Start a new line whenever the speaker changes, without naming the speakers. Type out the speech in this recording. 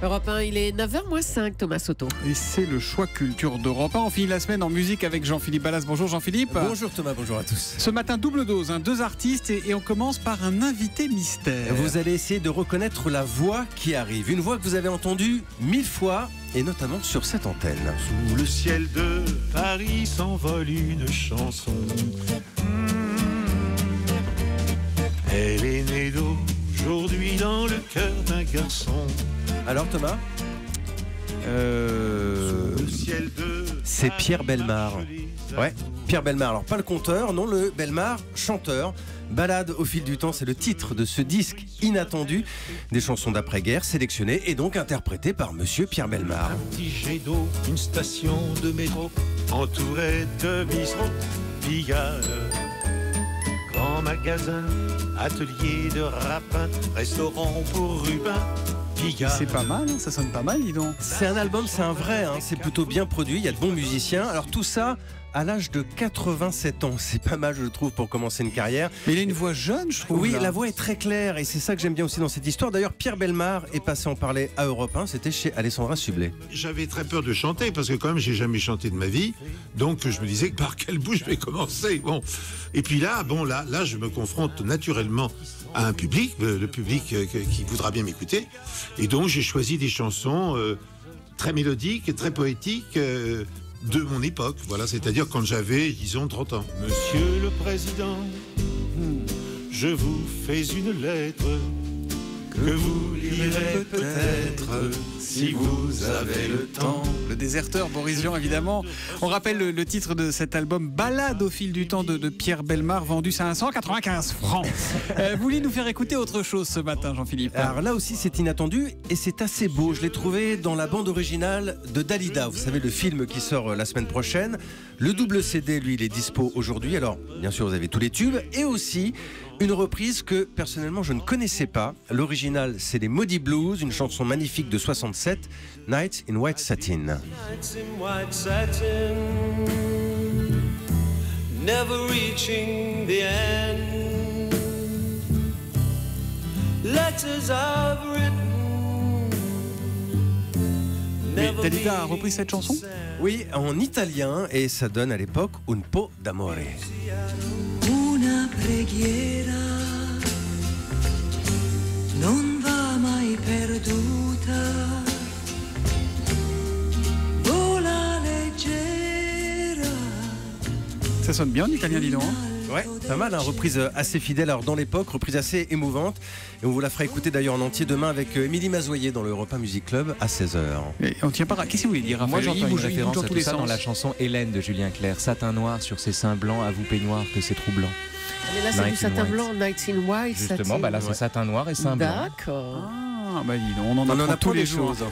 Europe 1, il est 9h-5, Thomas Soto.
Et c'est le choix culture d'Europe 1. On finit la semaine en musique avec Jean-Philippe Ballas. Bonjour Jean-Philippe.
Bonjour Thomas, bonjour à tous.
Ce matin, double dose, deux artistes et on commence par un invité mystère.
Vous allez essayer de reconnaître la voix qui arrive. Une voix que vous avez entendue 1000 fois et notamment sur cette antenne.
Sous le ciel de Paris s'envole une chanson. Elle est née d'aujourd'hui dans le cœur d'un garçon.
Alors Thomas c'est Pierre Bellemare. Ouais, Pierre Bellemare. Alors pas le conteur, non, le Bellemare chanteur. Balade au fil du temps, c'est le titre de ce disque inattendu des chansons d'après-guerre sélectionnées et donc interprétées par Monsieur Pierre Bellemare.
Un petit jet d'eau, une station de métro entourée de bistrots, billard, grand magasin, atelier de rapin, restaurant pour Rubin.
C'est pas mal, ça sonne pas mal, dis donc.
C'est un album, c'est un vrai, c'est plutôt bien produit, il y a de bons musiciens. Alors tout ça à l'âge de 87 ans, c'est pas mal je trouve pour commencer une carrière.
Mais il a une voix jeune je trouve.
Oui,
là.
La voix est très claire et c'est ça que j'aime bien aussi dans cette histoire. D'ailleurs Pierre Bellemare est passé en parler à Europe 1, c'était chez Alessandra Sublet.
J'avais très peur de chanter parce que quand même j'ai jamais chanté de ma vie, donc je me disais que par quel bout je vais commencer. Bon, et puis là je me confronte naturellement à un public, le public qui voudra bien m'écouter, et donc j'ai choisi des chansons très mélodiques et très poétiques de mon époque, voilà, c'est-à-dire quand j'avais, disons, 30 ans. Monsieur le Président, je vous fais une lettre que vous lirez peut-être si vous avez le temps.
Le déserteur, Boris Vian évidemment. On rappelle le titre de cet album, Balade au fil du temps de Pierre Bellemare, vendu 595 francs. Vous vouliez nous faire écouter autre chose ce matin, Jean-Philippe?
Alors là aussi c'est inattendu et c'est assez beau. Je l'ai trouvé dans la bande originale de Dalida. Vous savez, le film qui sort la semaine prochaine. Le double CD, lui, il est dispo aujourd'hui. Alors bien sûr vous avez tous les tubes et aussi une reprise que personnellement je ne connaissais pas. L'original c'est les Maudits Blues, une chanson magnifique de 67, Nights in White Satin.
Nights in white satin, never reaching the end. Letters I've written.
Mais Dalida a repris cette chanson?
Oui, en italien et ça donne à l'époque Un po' d'amore.
Una preghiera non va mai perduta, vola leggera.
Ça sonne bien en italien, dis donc.
Ouais, pas mal, reprise assez fidèle alors dans l'époque, reprise assez émouvante. Et on vous la fera écouter d'ailleurs en entier demain avec Émilie Mazoyer dans le Europe 1 Music Club à 16h.
Et on tient pas. Qu'est-ce que vous voulez dire, Raphaël?
Moi j'entends une
il
référence
bouge
à
dans tous
tout
les
ça
sens
dans la chanson Hélène de Julien Clerc. Satin noir sur ses seins blancs, à vous peignoir que c'est troublant.
Mais là, c'est du
Nights in
satin
White.
blanc, Nights in White.
Justement,
satin.
là c'est satin noir et seins blancs.
D'accord.
Ah, bah dis donc, on en apprend tous les jours.
choses.